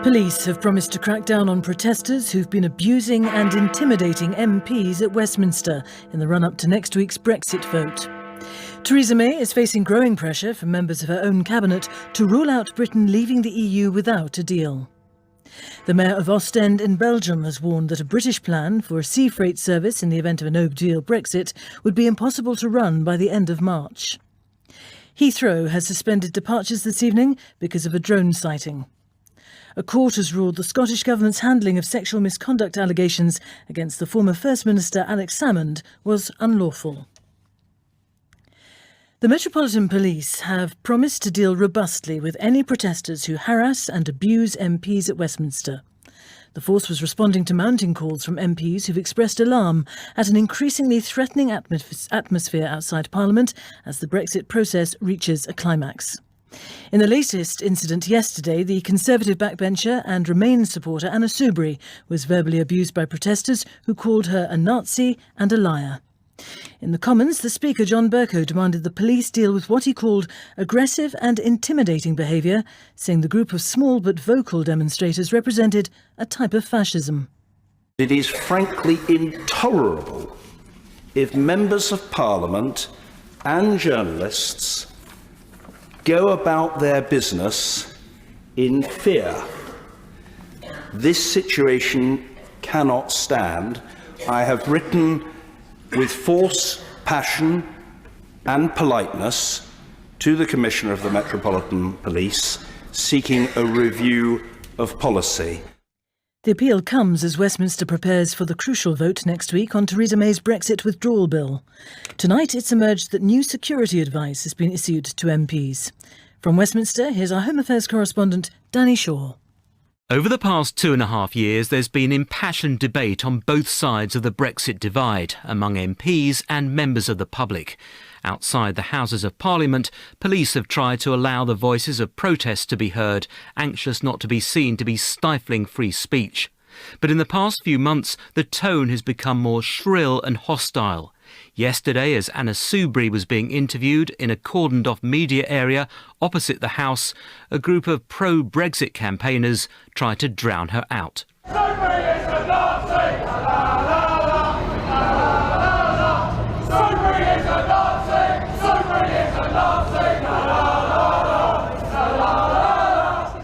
Police have promised to crack down on protesters who've been abusing and intimidating MPs at Westminster in the run-up to next week's Brexit vote. Theresa May is facing growing pressure from members of her own cabinet to rule out Britain leaving the EU without a deal. The mayor of Ostend in Belgium has warned that a British plan for a sea freight service in the event of a no-deal Brexit would be impossible to run by the end of March. Heathrow has suspended departures this evening because of a drone sighting. A court has ruled the Scottish Government's handling of sexual misconduct allegations against the former First Minister Alex Salmond was unlawful. The Metropolitan Police have promised to deal robustly with any protesters who harass and abuse MPs at Westminster. The force was responding to mounting calls from MPs who've expressed alarm at an increasingly threatening atmosphere outside Parliament as the Brexit process reaches a climax. In the latest incident yesterday, the Conservative backbencher and Remain supporter Anna Soubry was verbally abused by protesters who called her a Nazi and a liar. In the Commons, the Speaker, John Bercow, demanded the police deal with what he called aggressive and intimidating behaviour, saying the group of small but vocal demonstrators represented a type of fascism. It is frankly intolerable if members of Parliament and journalists go about their business in fear. This situation cannot stand. I have written with force, passion and politeness to the Commissioner of the Metropolitan Police, seeking a review of policy. The appeal comes as Westminster prepares for the crucial vote next week on Theresa May's Brexit withdrawal bill. Tonight it's emerged that new security advice has been issued to MPs. From Westminster, here's our Home Affairs correspondent, Danny Shaw. Over the past 2.5 years, there's been impassioned debate on both sides of the Brexit divide among MPs and members of the public. Outside the Houses of Parliament, police have tried to allow the voices of protest to be heard, anxious not to be seen to be stifling free speech. But in the past few months, the tone has become more shrill and hostile. Yesterday, as Anna Soubry was being interviewed in a cordoned-off media area opposite the House, a group of pro-Brexit campaigners tried to drown her out. Soubry is a Nazi! Soubry is a Nazi! Soubry is a Nazi!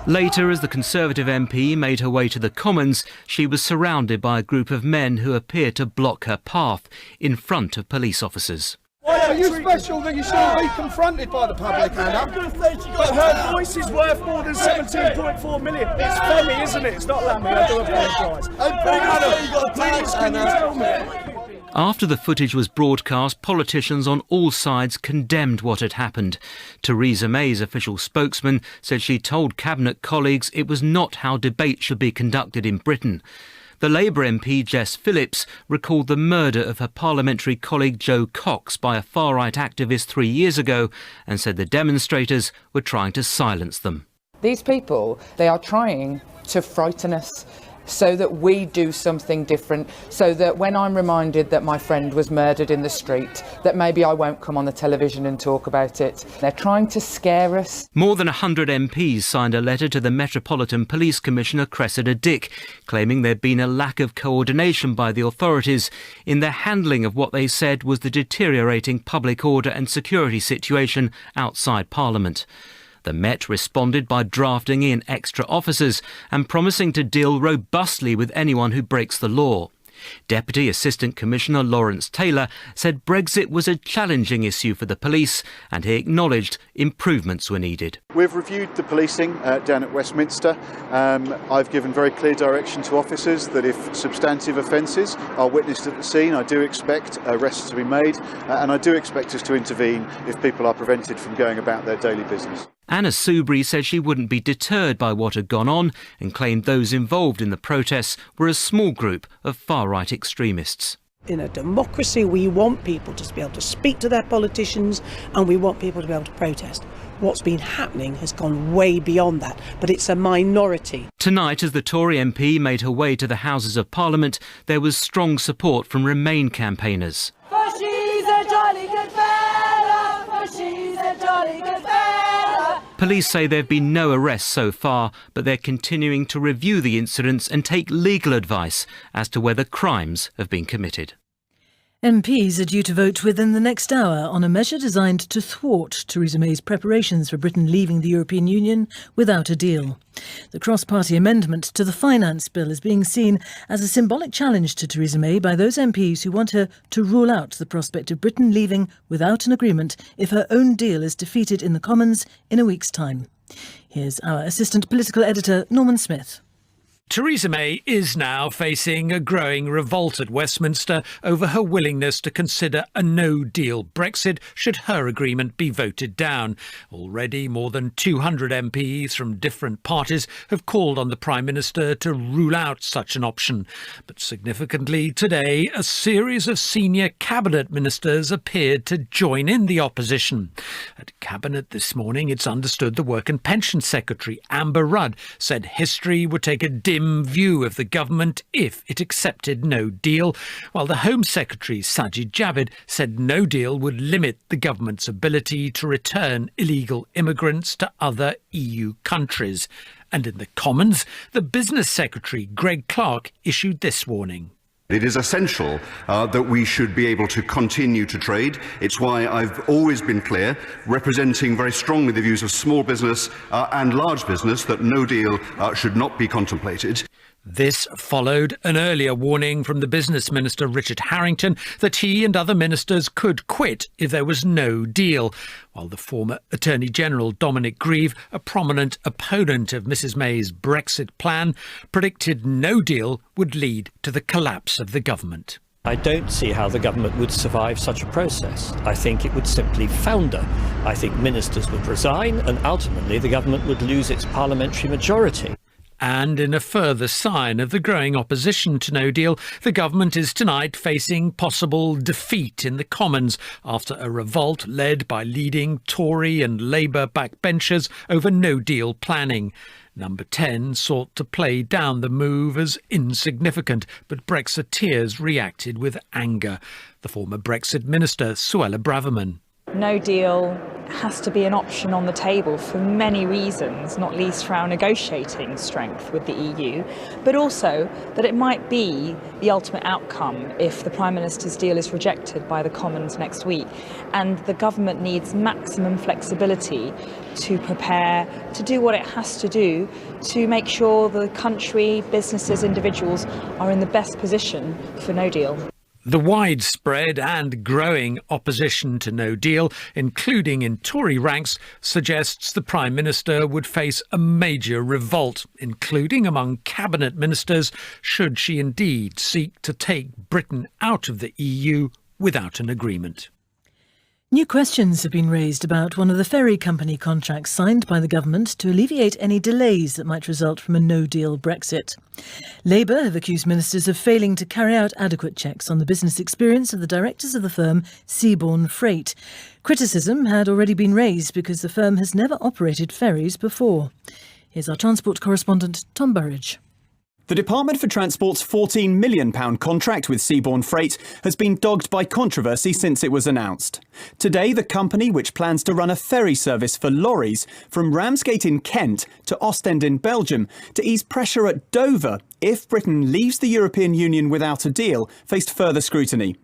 Later, as the Conservative MP made her way to the Commons, she was surrounded by a group of men who appeared to block her path in front of police officers. Why are you special that you shouldn't be confronted by the public, Anna? But her voice is worth more than 17.4 million. It's funny, isn't it? It's not Lammy, I do apologise. Please, can you tell me? After the footage was broadcast, politicians on all sides condemned what had happened. Theresa May's official spokesman said she told Cabinet colleagues it was not how debate should be conducted in Britain. The Labour MP Jess Phillips recalled the murder of her parliamentary colleague Jo Cox by a far-right activist 3 years ago and said the demonstrators were trying to silence them. These people, they are trying to frighten us so that we do something different, so that when I'm reminded that my friend was murdered in the street, that maybe I won't come on the television and talk about it. They're trying to scare us. More than 100 MPs signed a letter to the Metropolitan Police Commissioner Cressida Dick, claiming there'd been a lack of coordination by the authorities in their handling of what they said was the deteriorating public order and security situation outside Parliament. The Met responded by drafting in extra officers and promising to deal robustly with anyone who breaks the law. Deputy Assistant Commissioner Lawrence Taylor said Brexit was a challenging issue for the police and he acknowledged improvements were needed. We've reviewed the policing down at Westminster. I've given very clear direction to officers that if substantive offences are witnessed at the scene, I do expect arrests to be made and I do expect us to intervene if people are prevented from going about their daily business. Anna Soubry said she wouldn't be deterred by what had gone on and claimed those involved in the protests were a small group of far-right extremists. In a democracy, we want people to be able to speak to their politicians and we want people to be able to protest. What's been happening has gone way beyond that, but it's a minority. Tonight, as the Tory MP made her way to the Houses of Parliament, there was strong support from Remain campaigners. For she's a jolly good fella, for she's a jolly good fella. Police say there have been no arrests so far, but they're continuing to review the incidents and take legal advice as to whether crimes have been committed. MPs are due to vote within the next hour on a measure designed to thwart Theresa May's preparations for Britain leaving the European Union without a deal. The cross-party amendment to the finance bill is being seen as a symbolic challenge to Theresa May by those MPs who want her to rule out the prospect of Britain leaving without an agreement if her own deal is defeated in the Commons in a week's time. Here's our assistant political editor, Norman Smith. Theresa May is now facing a growing revolt at Westminster over her willingness to consider a no-deal Brexit should her agreement be voted down. Already more than 200 MPs from different parties have called on the Prime Minister to rule out such an option. But significantly today, a series of senior cabinet ministers appeared to join in the opposition. At Cabinet this morning, it's understood the Work and Pension Secretary, Amber Rudd, said history would take a dim view of the government if it accepted no deal, while the Home Secretary, Sajid Javid, said no deal would limit the government's ability to return illegal immigrants to other EU countries. And in the Commons, the Business Secretary, Greg Clark, issued this warning. It is essential that we should be able to continue to trade. It's why I've always been clear, representing very strongly the views of small business and large business, that no deal should not be contemplated. This followed an earlier warning from the Business Minister Richard Harrington that he and other ministers could quit if there was no deal, while the former Attorney General Dominic Grieve, a prominent opponent of Mrs May's Brexit plan, predicted no deal would lead to the collapse of the government. I don't see how the government would survive such a process. I think it would simply founder. I think ministers would resign and ultimately the government would lose its parliamentary majority. And in a further sign of the growing opposition to no deal, the government is tonight facing possible defeat in the Commons after a revolt led by leading Tory and Labour backbenchers over no deal planning. Number 10 sought to play down the move as insignificant, but Brexiteers reacted with anger. The former Brexit minister, Suella Braverman. No deal has to be an option on the table for many reasons, not least for our negotiating strength with the EU, but also that it might be the ultimate outcome if the Prime Minister's deal is rejected by the Commons next week. And the government needs maximum flexibility to prepare to do what it has to do to make sure the country, businesses, individuals are in the best position for no deal. The widespread and growing opposition to no deal, including in Tory ranks, suggests the Prime Minister would face a major revolt, including among cabinet ministers, should she indeed seek to take Britain out of the EU without an agreement. New questions have been raised about one of the ferry company contracts signed by the government to alleviate any delays that might result from a no-deal Brexit. Labour have accused ministers of failing to carry out adequate checks on the business experience of the directors of the firm Seabourn Freight. Criticism had already been raised because the firm has never operated ferries before. Here's our transport correspondent, Tom Burridge. The Department for Transport's £14 million contract with Seabourn Freight has been dogged by controversy since it was announced. Today, the company, which plans to run a ferry service for lorries from Ramsgate in Kent to Ostend in Belgium to ease pressure at Dover if Britain leaves the European Union without a deal, faced further scrutiny.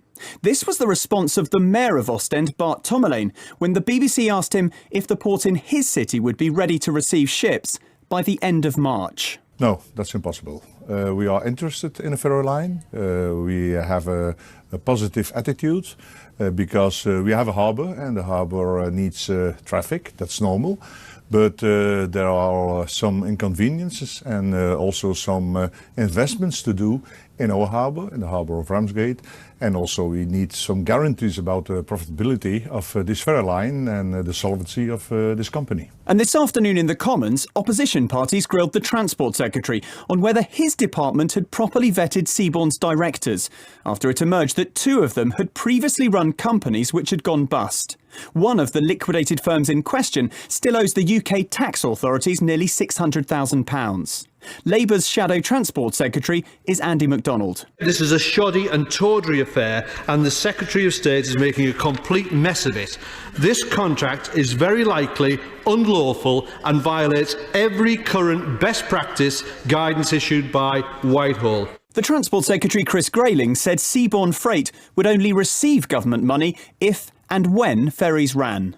This was the response of the Mayor of Ostend, Bart Tomerlane, when the BBC asked him if the port in his city would be ready to receive ships by the end of March. No, that's impossible. We are interested in a ferry line. We have a positive attitude because we have a harbour and the harbour needs traffic. That's normal. But there are some inconveniences and also some investments to do in our harbour, in the harbour of Ramsgate. And also we need some guarantees about the profitability of this ferry line and the solvency of this company. And this afternoon in the Commons, opposition parties grilled the Transport Secretary on whether his department had properly vetted Seabourn's directors, after it emerged that two of them had previously run companies which had gone bust. One of the liquidated firms in question still owes the UK tax authorities nearly £600,000. Labour's Shadow Transport Secretary is Andy MacDonald. This is a shoddy and tawdry affair, and the Secretary of State is making a complete mess of it. This contract is very likely unlawful and violates every current best practice guidance issued by Whitehall. The Transport Secretary Chris Grayling said seaborne freight would only receive government money if and when ferries ran.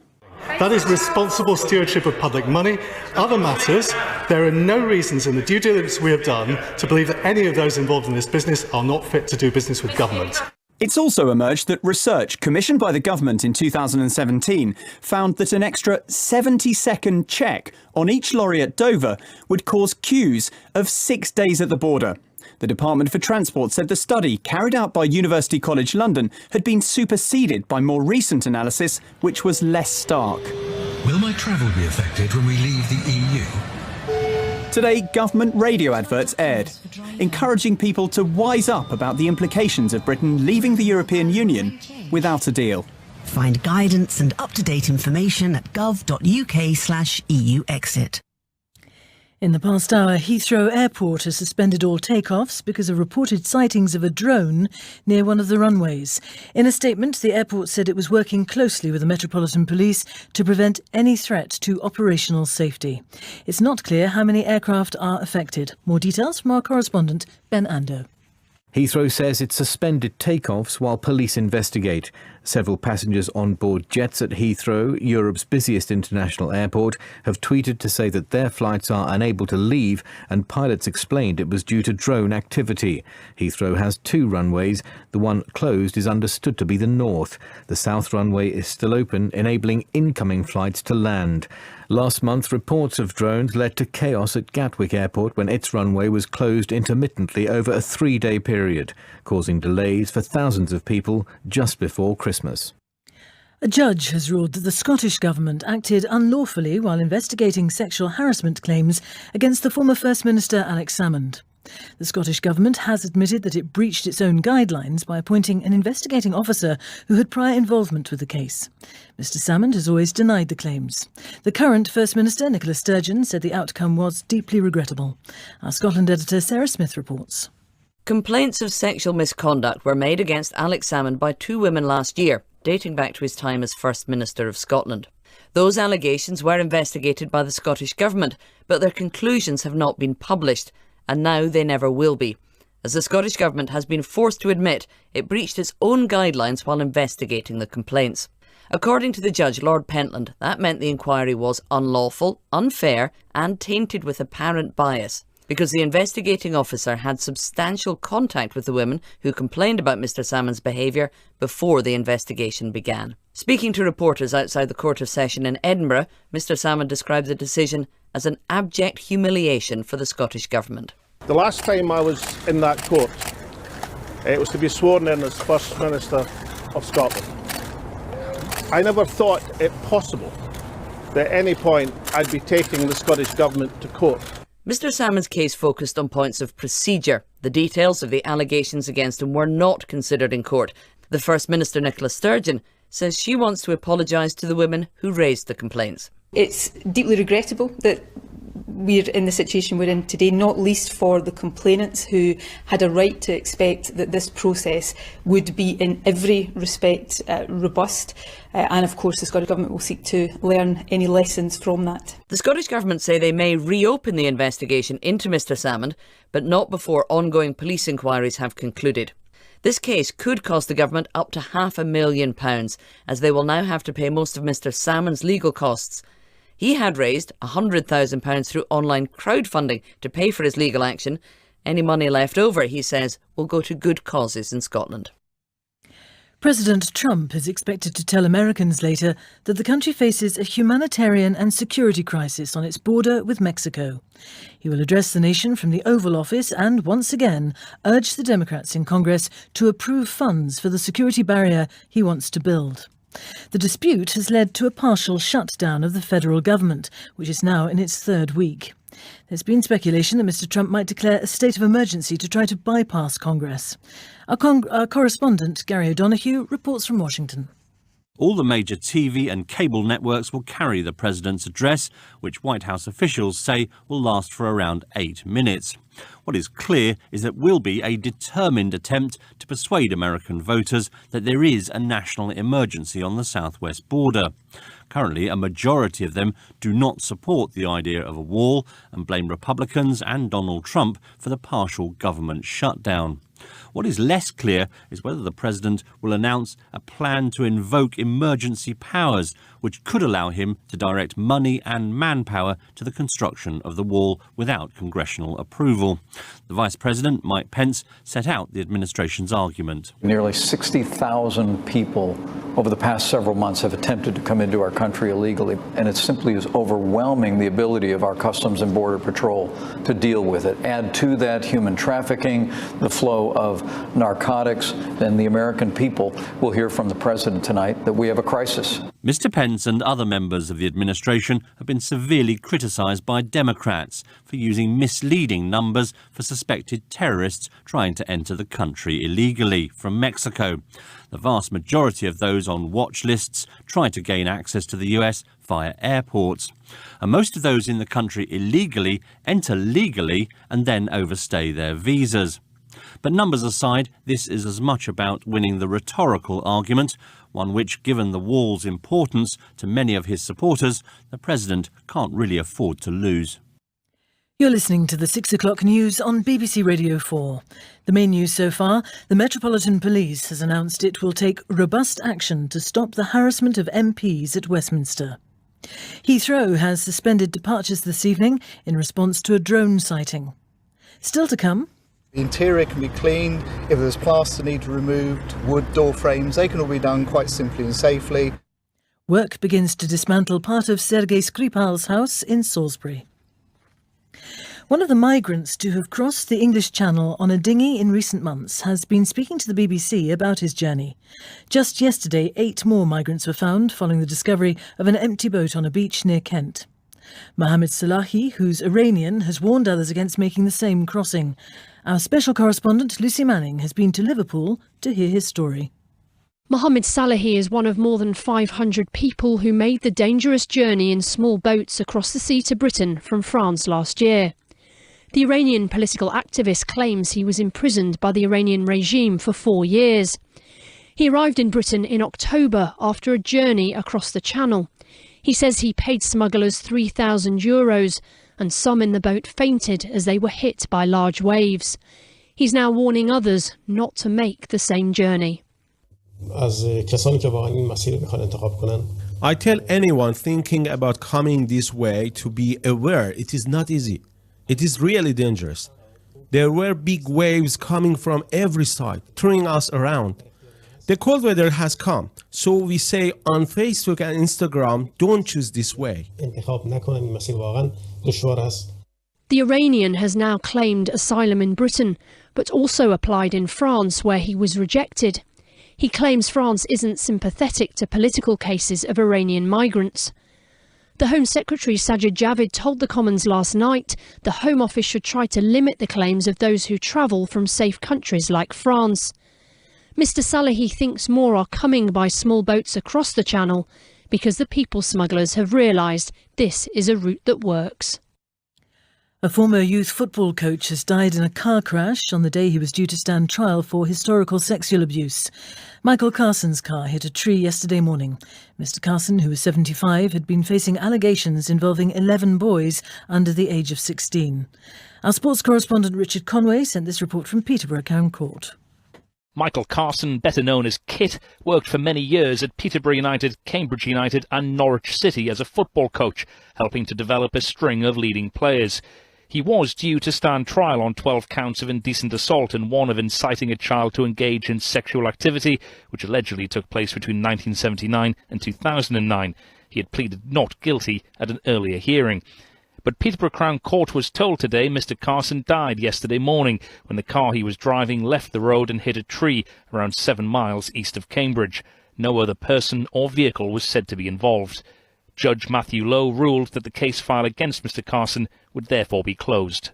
That is responsible stewardship of public money. Other matters, there are no reasons in the due diligence we have done to believe that any of those involved in this business are not fit to do business with government. It's also emerged that research commissioned by the government in 2017 found that an extra 70-second check on each lorry at Dover would cause queues of 6 days at the border. The Department for Transport said the study, carried out by University College London, had been superseded by more recent analysis, which was less stark. Will my travel be affected when we leave the EU? Today, government radio adverts aired, encouraging people to wise up about the implications of Britain leaving the European Union without a deal. Find guidance and up-to-date information at gov.uk/EU exit. In the past hour, Heathrow Airport has suspended all takeoffs because of reported sightings of a drone near one of the runways. In a statement, the airport said it was working closely with the Metropolitan Police to prevent any threat to operational safety. It's not clear how many aircraft are affected. More details from our correspondent, Ben Ando. Heathrow says it suspended takeoffs while police investigate. Several passengers on board jets at Heathrow, Europe's busiest international airport, have tweeted to say that their flights are unable to leave, and pilots explained it was due to drone activity. Heathrow has 2 runways. The one closed is understood to be the north. The south runway is still open, enabling incoming flights to land. Last month, reports of drones led to chaos at Gatwick Airport when its runway was closed intermittently over a 3-day period, causing delays for thousands of people just before Christmas. A judge has ruled that the Scottish Government acted unlawfully while investigating sexual harassment claims against the former First Minister Alex Salmond. The Scottish Government has admitted that it breached its own guidelines by appointing an investigating officer who had prior involvement with the case. Mr Salmond has always denied the claims. The current First Minister, Nicola Sturgeon, said the outcome was deeply regrettable. Our Scotland editor Sarah Smith reports. Complaints of sexual misconduct were made against Alex Salmond by 2 women last year, dating back to his time as First Minister of Scotland. Those allegations were investigated by the Scottish Government, but their conclusions have not been published, and now they never will be, as the Scottish Government has been forced to admit it breached its own guidelines while investigating the complaints. According to the judge, Lord Pentland, that meant the inquiry was unlawful, unfair and tainted with apparent bias, because the investigating officer had substantial contact with the women who complained about Mr Salmond's behaviour before the investigation began. Speaking to reporters outside the Court of Session in Edinburgh, Mr Salmond described the decision as an abject humiliation for the Scottish Government. The last time I was in that court, it was to be sworn in as First Minister of Scotland. I never thought it possible that at any point I'd be taking the Scottish Government to court. Mr Salmond's case focused on points of procedure. The details of the allegations against him were not considered in court. The First Minister, Nicola Sturgeon, says she wants to apologise to the women who raised the complaints. It's deeply regrettable that we're in the situation we're in today, not least for the complainants who had a right to expect that this process would be in every respect robust, and of course the Scottish Government will seek to learn any lessons from that. The Scottish Government say they may reopen the investigation into Mr Salmond, but not before ongoing police inquiries have concluded. This case could cost the government up to £500,000, as they will now have to pay most of Mr Salmond's legal costs. He had raised £100,000 through online crowdfunding to pay for his legal action. Any money left over, he says, will go to good causes in Scotland. President Trump is expected to tell Americans later that the country faces a humanitarian and security crisis on its border with Mexico. He will address the nation from the Oval Office and, once again, urge the Democrats in Congress to approve funds for the security barrier he wants to build. The dispute has led to a partial shutdown of the federal government, which is now in its 3rd week. There's been speculation that Mr Trump might declare a state of emergency to try to bypass Congress. Our correspondent, Gary O'Donoghue, reports from Washington. All the major TV and cable networks will carry the president's address, which White House officials say will last for around 8 minutes. What is clear is that it will be a determined attempt to persuade American voters that there is a national emergency on the southwest border. Currently, a majority of them do not support the idea of a wall and blame Republicans and Donald Trump for the partial government shutdown. What is less clear is whether the president will announce a plan to invoke emergency powers, which could allow him to direct money and manpower to the construction of the wall without congressional approval. The Vice President, Mike Pence, set out the administration's argument. Nearly 60,000 people over the past several months have attempted to come into our country illegally, and it simply is overwhelming the ability of our Customs and Border Patrol to deal with it. Add to that human trafficking, the flow of narcotics, and the American people will hear from the president tonight that we have a crisis. Mr. Pence and other members of the administration have been severely criticised by Democrats for using misleading numbers for suspected terrorists trying to enter the country illegally from Mexico. The vast majority of those on watch lists try to gain access to the US via airports. And most of those in the country illegally enter legally and then overstay their visas. But numbers aside, this is as much about winning the rhetorical argument, one which, given the wall's importance to many of his supporters, the president can't really afford to lose. You're listening to the 6 o'clock news on BBC Radio 4. The main news so far, the Metropolitan Police has announced it will take robust action to stop the harassment of MPs at Westminster. Heathrow has suspended departures this evening in response to a drone sighting. Still to come. The interior can be cleaned. If there's plaster need removed, wood, door frames, they can all be done quite simply and safely. Work begins to dismantle part of Sergei Skripal's house in Salisbury. One of the migrants to have crossed the English Channel on a dinghy in recent months has been speaking to the BBC about his journey. Just yesterday, 8 more migrants were found following the discovery of an empty boat on a beach near Kent. Mohammed Salahi, who's Iranian, has warned others against making the same crossing. Our special correspondent, Lucy Manning, has been to Liverpool to hear his story. Mohammed Salahi is one of more than 500 people who made the dangerous journey in small boats across the sea to Britain from France last year. The Iranian political activist claims he was imprisoned by the Iranian regime for 4 years. He arrived in Britain in October after a journey across the Channel. He says he paid smugglers €3,000 and some in the boat fainted as they were hit by large waves. He's now warning others not to make the same journey. I tell anyone thinking about coming this way to be aware it is not easy. It is really dangerous. There were big waves coming from every side, throwing us around. The cold weather has come, so we say on Facebook and Instagram, don't choose this way. The Iranian has now claimed asylum in Britain, but also applied in France where he was rejected. He claims France isn't sympathetic to political cases of Iranian migrants. The Home Secretary Sajid Javid told the Commons last night the Home Office should try to limit the claims of those who travel from safe countries like France. Mr. Salahi thinks more are coming by small boats across the Channel because the people smugglers have realised this is a route that works. A former youth football coach has died in a car crash on the day he was due to stand trial for historical sexual abuse. Michael Carson's car hit a tree yesterday morning. Mr. Carson, who was 75, had been facing allegations involving 11 boys under the age of 16. Our sports correspondent Richard Conway sent this report from Peterborough Crown Court. Michael Carson, better known as Kit, worked for many years at Peterborough United, Cambridge United and Norwich City as a football coach, helping to develop a string of leading players. He was due to stand trial on 12 counts of indecent assault and one of inciting a child to engage in sexual activity, which allegedly took place between 1979 and 2009. He had pleaded not guilty at an earlier hearing. But Peterborough Crown Court was told today Mr. Carson died yesterday morning when the car he was driving left the road and hit a tree around 7 miles east of Cambridge. No other person or vehicle was said to be involved. Judge Matthew Lowe ruled that the case file against Mr. Carson would therefore be closed.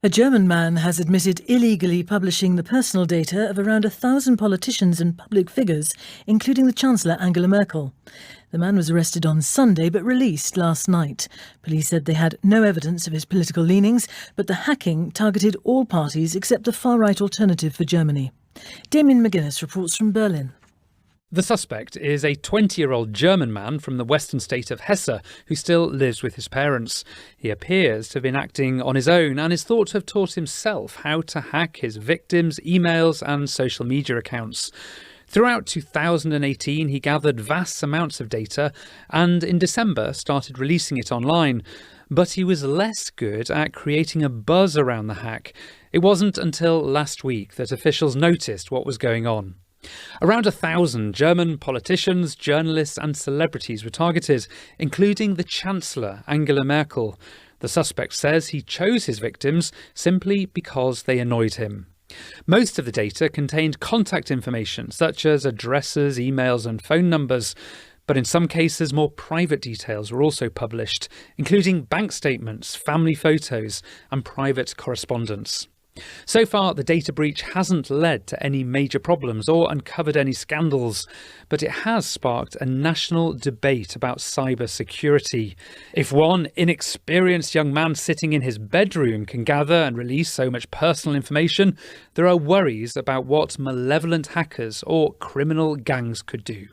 A German man has admitted illegally publishing the personal data of around 1,000 politicians and public figures, including the Chancellor Angela Merkel. The man was arrested on Sunday but released last night. Police said they had no evidence of his political leanings, but the hacking targeted all parties except the far-right Alternative for Germany. Damien McGuinness reports from Berlin. The suspect is a 20-year-old German man from the western state of Hesse who still lives with his parents. He appears to have been acting on his own and is thought to have taught himself how to hack his victims' emails and social media accounts. Throughout 2018, he gathered vast amounts of data and in December started releasing it online. But he was less good at creating a buzz around the hack. It wasn't until last week that officials noticed what was going on. Around 1,000 German politicians, journalists and celebrities were targeted, including the Chancellor Angela Merkel. The suspect says he chose his victims simply because they annoyed him. Most of the data contained contact information such as addresses, emails and phone numbers. But in some cases, more private details were also published, including bank statements, family photos and private correspondence. So far, the data breach hasn't led to any major problems or uncovered any scandals, but it has sparked a national debate about cyber security. If one inexperienced young man sitting in his bedroom can gather and release so much personal information, there are worries about what malevolent hackers or criminal gangs could do.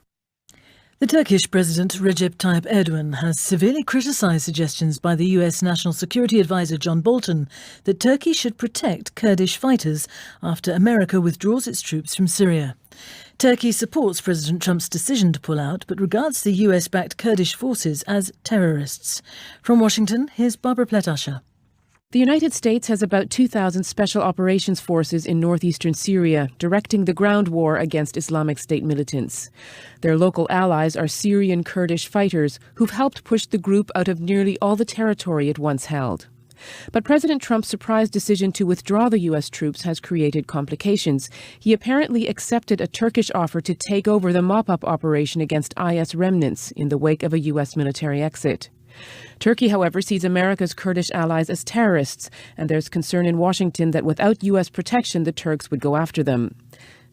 The Turkish President Recep Tayyip Erdogan has severely criticised suggestions by the US National Security Advisor John Bolton that Turkey should protect Kurdish fighters after America withdraws its troops from Syria. Turkey supports President Trump's decision to pull out, but regards the US-backed Kurdish forces as terrorists. From Washington, here's Barbara Pletasher. The United States has about 2,000 special operations forces in northeastern Syria, directing the ground war against Islamic State militants. Their local allies are Syrian Kurdish fighters who've helped push the group out of nearly all the territory it once held. But President Trump's surprise decision to withdraw the U.S. troops has created complications. He apparently accepted a Turkish offer to take over the mop-up operation against IS remnants in the wake of a U.S. military exit. Turkey, however, sees America's Kurdish allies as terrorists, and there's concern in Washington that without U.S. protection, the Turks would go after them.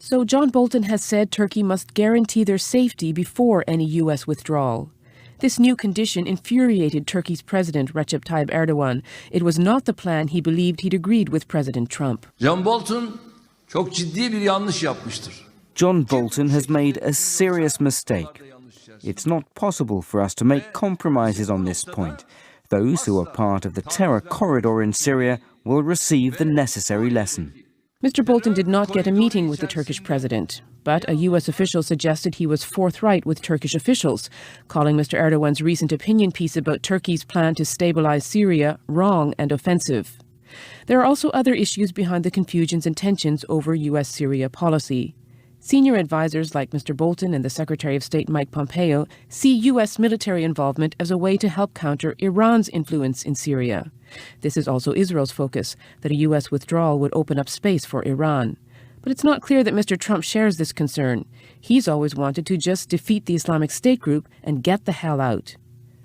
So John Bolton has said Turkey must guarantee their safety before any U.S. withdrawal. This new condition infuriated Turkey's President Recep Tayyip Erdogan. It was not the plan he believed he'd agreed with President Trump. John Bolton çok ciddi bir yanlış yapmıştır. John Bolton has made a serious mistake. It's not possible for us to make compromises on this point. Those who are part of the terror corridor in Syria will receive the necessary lesson. Mr. Bolton did not get a meeting with the Turkish president, but a U.S. official suggested he was forthright with Turkish officials, calling Mr. Erdogan's recent opinion piece about Turkey's plan to stabilize Syria wrong and offensive. There are also other issues behind the confusions and tensions over U.S. Syria policy. Senior advisors like Mr. Bolton and the Secretary of State Mike Pompeo see U.S. military involvement as a way to help counter Iran's influence in Syria. This is also Israel's focus, that a U.S. withdrawal would open up space for Iran. But it's not clear that Mr. Trump shares this concern. He's always wanted to just defeat the Islamic State group and get the hell out.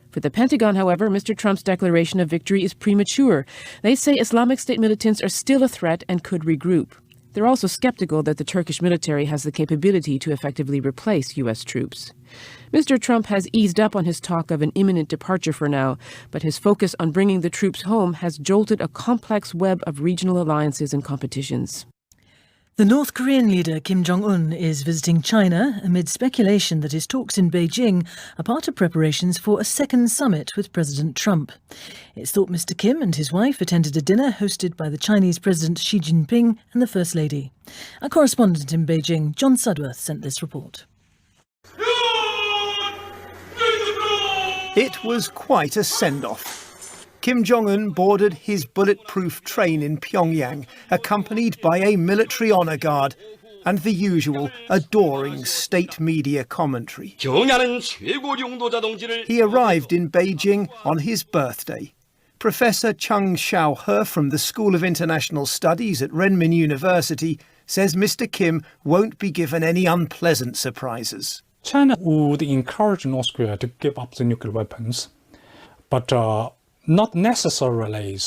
For the Pentagon, however, Mr. Trump's declaration of victory is premature. They say Islamic State militants are still a threat and could regroup. They're also skeptical that the Turkish military has the capability to effectively replace U.S. troops. Mr. Trump has eased up on his talk of an imminent departure for now, but his focus on bringing the troops home has jolted a complex web of regional alliances and competitions. The North Korean leader Kim Jong-un is visiting China amid speculation that his talks in Beijing are part of preparations for a second summit with President Trump. It's thought Mr. Kim and his wife attended a dinner hosted by the Chinese President Xi Jinping and the First Lady. Our correspondent in Beijing, John Sudworth, sent this report. It was quite a send-off. Kim Jong-un boarded his bulletproof train in Pyongyang, accompanied by a military honour guard and the usual adoring state media commentary. He arrived in Beijing on his birthday. Professor Chung Xiaohe from the School of International Studies at Renmin University says Mr. Kim won't be given any unpleasant surprises. China would encourage North Korea to give up the nuclear weapons, but not necessarily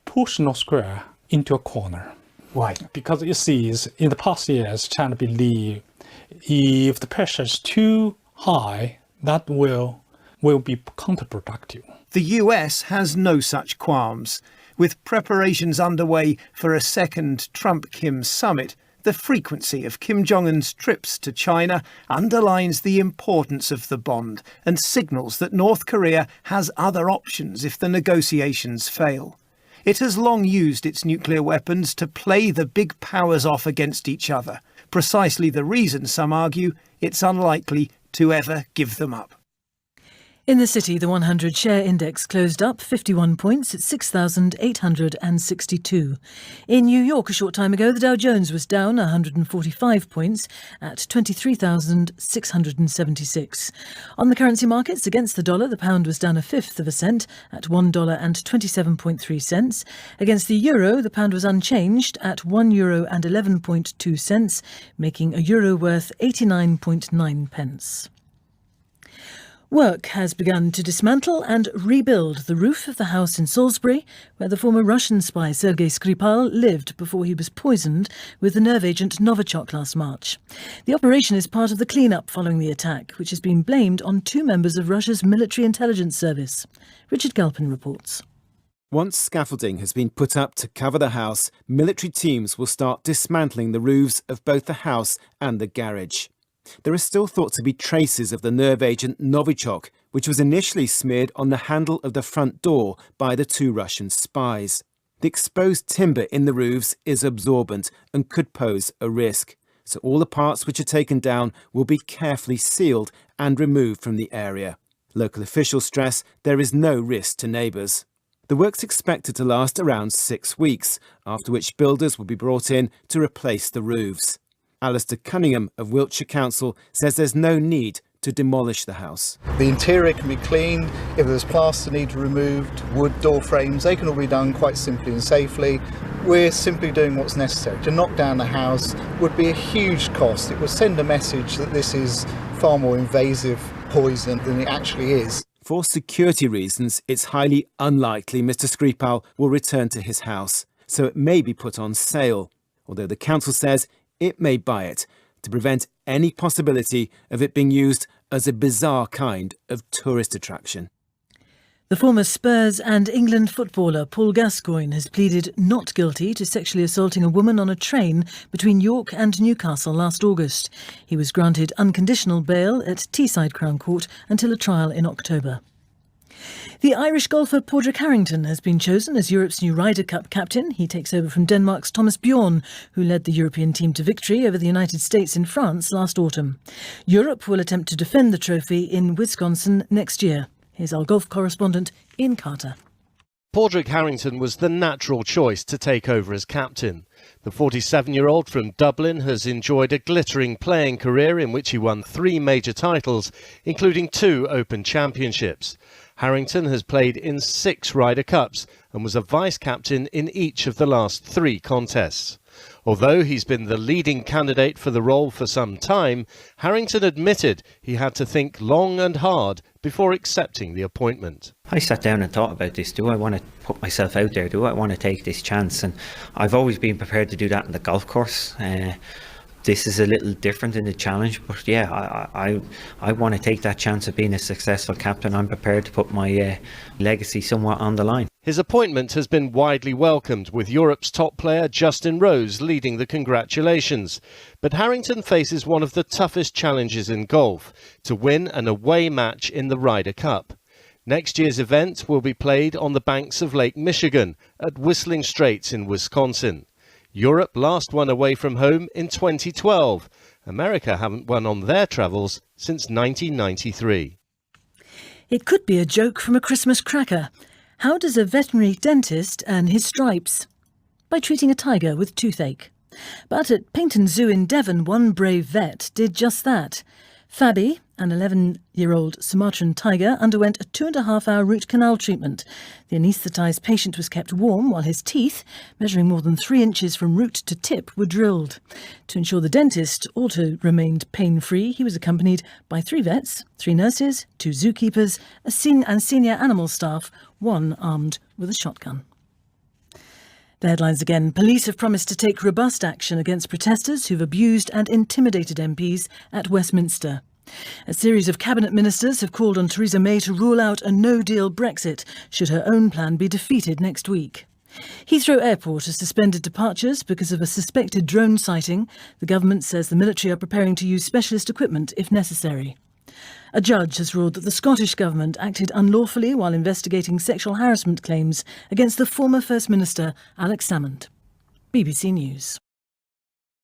push North Korea into a corner. Why? Because it sees in the past years, China believe if the pressure is too high, that will be counterproductive. The US has no such qualms. With preparations underway for a second Trump-Kim summit, the frequency of Kim Jong-un's trips to China underlines the importance of the bond and signals that North Korea has other options if the negotiations fail. It has long used its nuclear weapons to play the big powers off against each other, precisely the reason, some argue, it's unlikely to ever give them up. In the city, the 100 share index closed up 51 points at 6,862. In New York a short time ago, the Dow Jones was down 145 points at 23,676. On the currency markets, against the dollar, the pound was down 1/5 cent at $1.27.3. Against the euro, the pound was unchanged at €1.11.2, making a euro worth 89.9 pence. Work has begun to dismantle and rebuild the roof of the house in Salisbury, where the former Russian spy Sergei Skripal lived before he was poisoned with the nerve agent Novichok last March. The operation is part of the clean-up following the attack, which has been blamed on 2 members of Russia's military intelligence service. Richard Galpin reports. Once scaffolding has been put up to cover the house, military teams will start dismantling the roofs of both the house and the garage. There are still thought to be traces of the nerve agent Novichok, which was initially smeared on the handle of the front door by the 2 Russian spies. The exposed timber in the roofs is absorbent and could pose a risk, so all the parts which are taken down will be carefully sealed and removed from the area. Local officials stress there is no risk to neighbours. The work's expected to last around 6 weeks, after which builders will be brought in to replace the roofs. Alistair Cunningham of Wiltshire Council says there's no need to demolish the house. The interior can be cleaned. If there's plaster need removed, wood door frames, they can all be done quite simply and safely. We're simply doing what's necessary. To knock down the house would be a huge cost. It would send a message that this is far more invasive poison than it actually is. For security reasons, it's highly unlikely Mr. Skripal will return to his house, so it may be put on sale, although the council says it may buy it to prevent any possibility of it being used as a bizarre kind of tourist attraction. The former Spurs and England footballer Paul Gascoigne has pleaded not guilty to sexually assaulting a woman on a train between York and Newcastle last August. He was granted unconditional bail at Teesside Crown Court until a trial in October. The Irish golfer Padraig Harrington has been chosen as Europe's new Ryder Cup captain. He takes over from Denmark's Thomas Bjorn, who led the European team to victory over the United States in France last autumn. Europe will attempt to defend the trophy in Wisconsin next year. Here's our golf correspondent, Ian Carter. Padraig Harrington was the natural choice to take over as captain. The 47-year-old from Dublin has enjoyed a glittering playing career in which he won 3 major titles, including 2 Open Championships. Harrington has played in 6 Ryder Cups and was a vice-captain in each of the last 3 contests. Although he's been the leading candidate for the role for some time, Harrington admitted he had to think long and hard before accepting the appointment. I sat down and thought about this. Do I want to put myself out there? Do I want to take this chance? And I've always been prepared to do that in the golf course. This is a little different in the challenge, but yeah, I want to take that chance of being a successful captain. I'm prepared to put my legacy somewhat on the line. His appointment has been widely welcomed, with Europe's top player Justin Rose leading the congratulations. But Harrington faces one of the toughest challenges in golf: to win an away match in the Ryder Cup. Next year's event will be played on the banks of Lake Michigan at Whistling Straits in Wisconsin. Europe last won away from home in 2012. America haven't won on their travels since 1993. It could be a joke from a Christmas cracker. How does a veterinary dentist earn his stripes? By treating a tiger with toothache. But at Paignton Zoo in Devon, one brave vet did just that. Fabi, an 11-year-old Sumatran tiger, underwent a 2.5-hour root canal treatment. The anaesthetised patient was kept warm while his teeth, measuring more than 3 inches from root to tip, were drilled. To ensure the dentist also remained pain-free, he was accompanied by 3 vets, 3 nurses, 2 zookeepers, and senior animal staff, one armed with a shotgun. The headlines again. Police have promised to take robust action against protesters who've abused and intimidated MPs at Westminster. A series of cabinet ministers have called on Theresa May to rule out a no-deal Brexit should her own plan be defeated next week. Heathrow Airport has suspended departures because of a suspected drone sighting. The government says the military are preparing to use specialist equipment if necessary. A judge has ruled that the Scottish Government acted unlawfully while investigating sexual harassment claims against the former First Minister, Alex Salmond. BBC News.